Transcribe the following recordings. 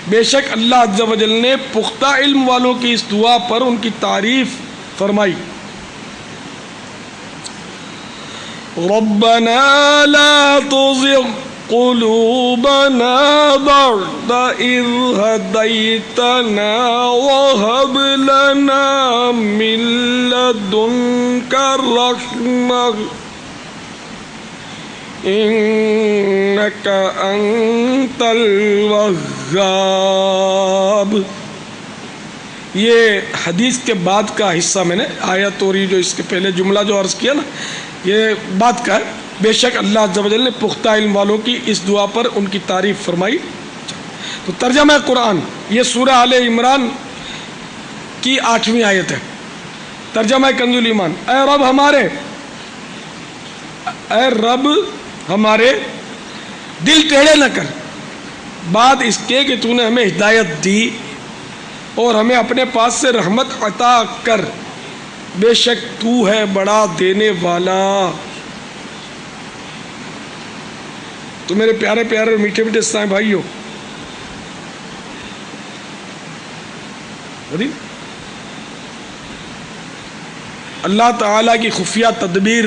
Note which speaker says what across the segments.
Speaker 1: بے شک اللہ عز و جل نے پختہ علم والوں کی اس دعا پر ان کی تعریف فرمائی. ربنا لا تزغ قلوبنا بعد إذ هديتنا وهب لنا من لدنك رحمة إنك أنت الوهاب. یہ حدیث کے بعد کا حصہ میں نے آیت اور یہ جو اس کے پہلے جملہ جو عرض کیا نا یہ بات کا ہے. بے شک اللہ عز و جل نے پختہ علم والوں کی اس دعا پر ان کی تعریف فرمائی. تو ترجمہ قرآن یہ سورہ آل عمران کی 8ویں آیت ہے. ترجمہ کنز الایمان اے رب ہمارے دل ٹیڑھے نہ کر بعد اس کے کہ تو نے ہمیں ہدایت دی اور ہمیں اپنے پاس سے رحمت عطا کر. بے شک تو ہے بڑا دینے والا. تو میرے پیارے پیارے اور میٹھے میٹھے اسلام بھائیو، اللہ تعالیٰ کی خفیہ تدبیر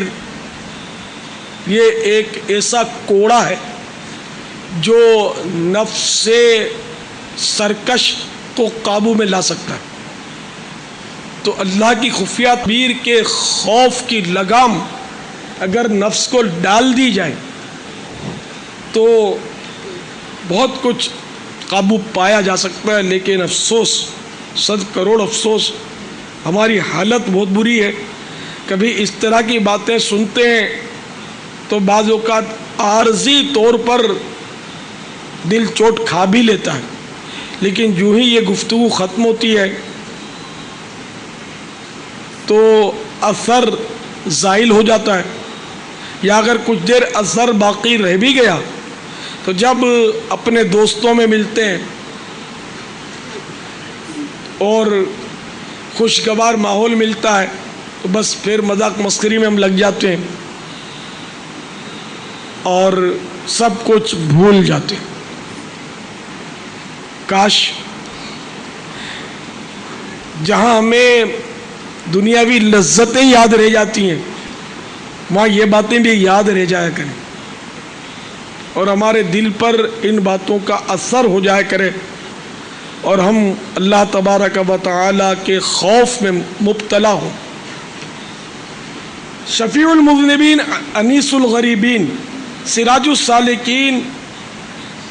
Speaker 1: یہ ایک ایسا کوڑا ہے جو نفس سرکش کو قابو میں لا سکتا ہے. تو اللہ کی خفیہ تدبیر کے خوف کی لگام اگر نفس کو ڈال دی جائے تو بہت کچھ قابو پایا جا سکتا ہے. لیکن افسوس، 100 کروڑ افسوس، ہماری حالت بہت بری ہے. کبھی اس طرح کی باتیں سنتے ہیں تو بعض اوقات عارضی طور پر دل چوٹ کھا بھی لیتا ہے، لیکن جو ہی یہ گفتگو ختم ہوتی ہے تو اثر زائل ہو جاتا ہے. یا اگر کچھ دیر اثر باقی رہ بھی گیا تو جب اپنے دوستوں میں ملتے ہیں اور خوشگوار ماحول ملتا ہے تو بس پھر مذاق مسخری میں ہم لگ جاتے ہیں اور سب کچھ بھول جاتے ہیں. کاش جہاں ہمیں دنیاوی لذتیں یاد رہ جاتی ہیں وہاں یہ باتیں بھی یاد رہ جایا کریں اور ہمارے دل پر ان باتوں کا اثر ہو جایا کرے اور ہم اللہ تبارک و تعالی کے خوف میں مبتلا ہوں. شفیع المذنبین، انیس الغریبین، سراج السالکین،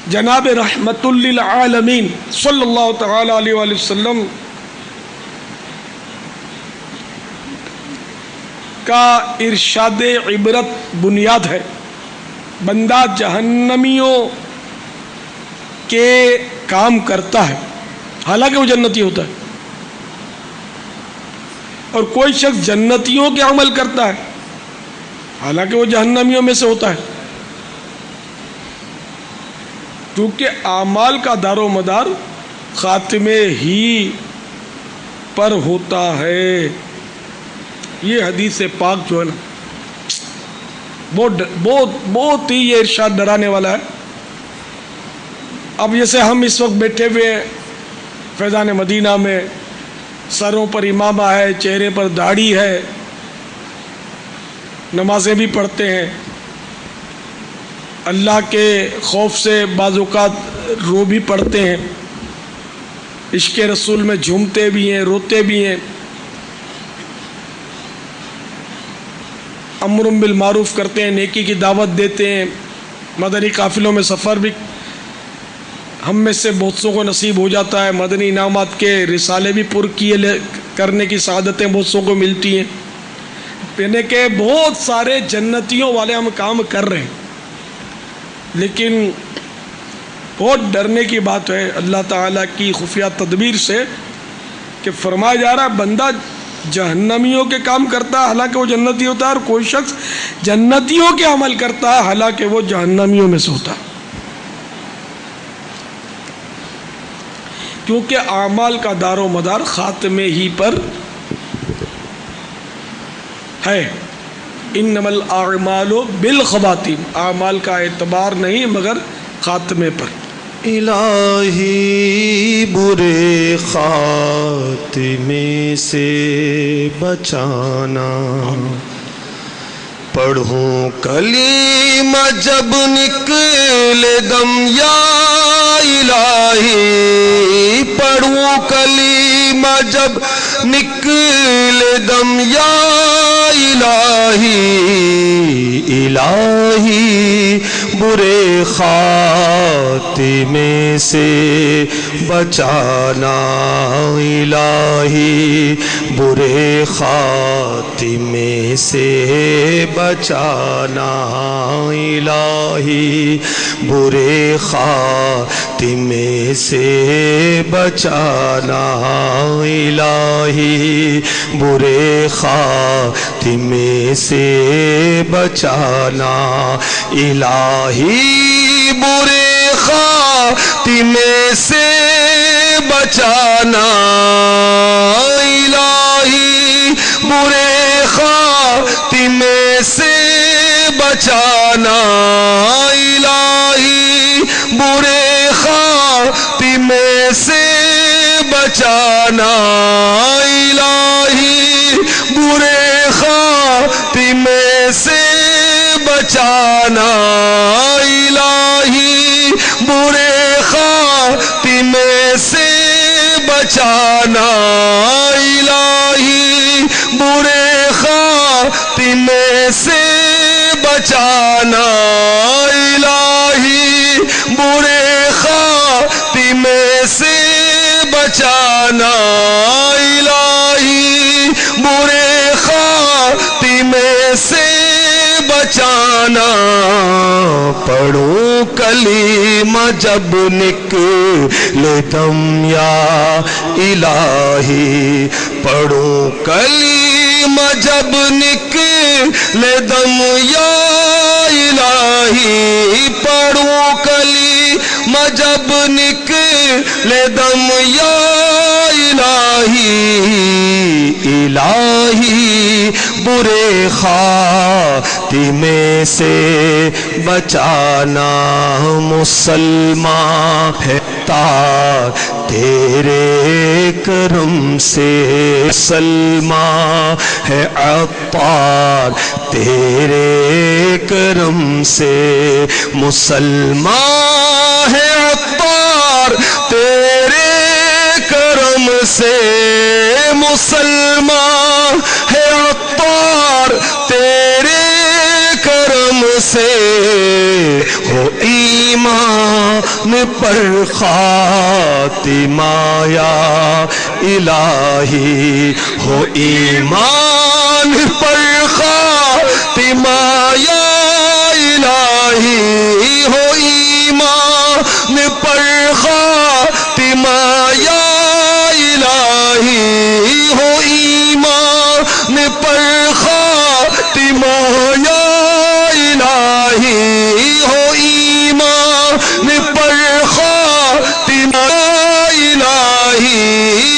Speaker 1: جناب رحمت للعالمین صلی اللہ تعالی علیہ وآلہ وسلم کا ارشاد عبرت بنیاد ہے. بندہ جہنمیوں کے کام کرتا ہے حالانکہ وہ جنتی ہوتا ہے، اور کوئی شخص جنتیوں کے عمل کرتا ہے حالانکہ وہ جہنمیوں میں سے ہوتا ہے. کیونکہ اعمال کا دار و مدار خاتمے ہی پر ہوتا ہے. یہ حدیث پاک جو ہے نا بہت ہی یہ ارشاد ڈرانے والا ہے. اب جیسے ہم اس وقت بیٹھے ہوئے فیضان مدینہ میں، سروں پر امامہ ہے، چہرے پر داڑھی ہے، نمازیں بھی پڑھتے ہیں، اللہ کے خوف سے بعض اوقات رو بھی پڑھتے ہیں، عشق رسول میں جھومتے بھی ہیں، روتے بھی ہیں، امر بالمعروف کرتے ہیں، نیکی کی دعوت دیتے ہیں، مدنی قافلوں میں سفر بھی ہم میں سے بہت سو کو نصیب ہو جاتا ہے، مدنی انعامات کے رسالے بھی پر کیے کرنے کی سعادتیں بہت سو کو ملتی ہیں. یعنی کہ بہت سارے جنتیوں والے ہم کام کر رہے ہیں، لیکن بہت ڈرنے کی بات ہے اللہ تعالیٰ کی خفیہ تدبیر سے کہ فرمایا جا رہا ہے بندہ جہنمیوں کے کام کرتا ہے حالانکہ وہ جنتی ہوتا ہے، اور کوئی شخص جنتیوں کے عمل کرتا ہے حالانکہ وہ جہنمیوں میں سے ہوتا ہے. کیونکہ اعمال کا دار و مدار خاتمے ہی پر ہے. انما الاعمال بالخواتیم، اعمال کا اعتبار نہیں مگر خاتمے پر.
Speaker 2: الہی برے خاتمے سے بچانا، پڑھوں کلمہ جب نکلے دم یا الہی، پڑھوں کلمہ جب نکلے دم یا الہی، الہی برے خاتمے سے بچانا، الہی برے خاتمے سے بچانا، الہی برے خاتمے سے بچانا، الہی برے خاتمے سے بچانا، الہی برے خاتمے سے بچانا، الہی برے خاتمے سے بچانا، الہی برے خاتمے سے بچانا، الہی برے خاتمے سے بچانا، الہی برے خاتمے سے بچانا، الہی برے خاتمے سے بچانا، الہی برے خاتمے سے بچانا، الہی برے خاتمے سے بچانا، پڑھوں کلمہ جب نکلے دم یا الہی، پڑھوں کلمہ جب نکلے دم یا الہی، پڑھوں کلمہ جب نکلے دم یا الہی، الہی برے خاتمے سے بچانا، مسلمان ہے تار تیرے کرم سے، مسلمان ہے عطار تیرے کرم سے، مسلمان ہے عطار تیرے کرم سے، مسلمان ہے عطار تیرے کرم سے، ہو ایمان پر خاتمہ یا الہی، ہو ایمان پر خاتمہ یا الہی، ہو ایمان پر خاتمہ یا الہی، ہو ایمان پر خاتمہ یا الہی، ہو ایمان پر خاتمہ الہی،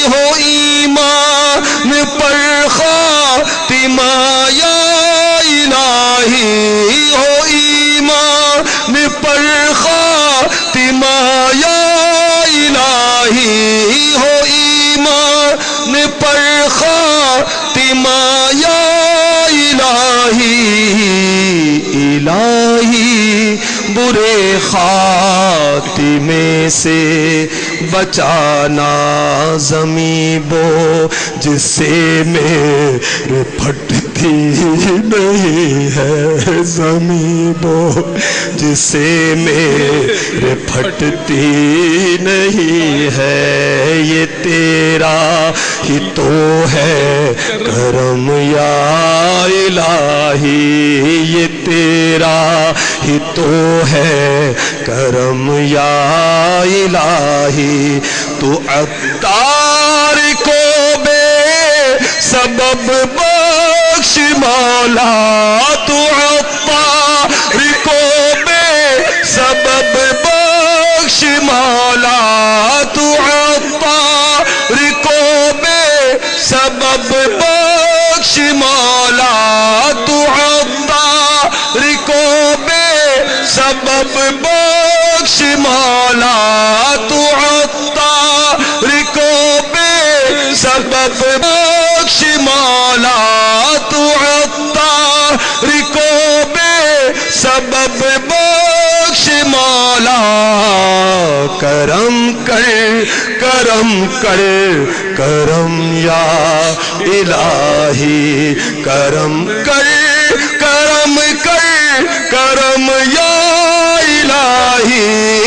Speaker 2: ہو ایمان پر خاتمہ یا الہی، ہو ایمان پر خاتمہ یا الہی، ہو ایمان پر خاتمہ یا الہی، الہی برے خاتمے سے بچانا، زمیں بو جس سے میرے پھٹتی نہیں ہے، زمیں بو جس سے میرے پھٹتی نہیں ہے، یہ تیرا ہی تو ہے کرم یا الہی، یہ تیرا ہی تو ہے کرم یا الہی، تو عطار کو بے سبب بخش مولا، تو عطار کو بے سبب بخش مولا، تو عطار کو بے سبب بخش مولا، تو عطار کو بے سبب بخش مولا، سبب بخش مولا کرم کر کرم کر کرم یا الہی کرم کر کرم کر کرم یا الہی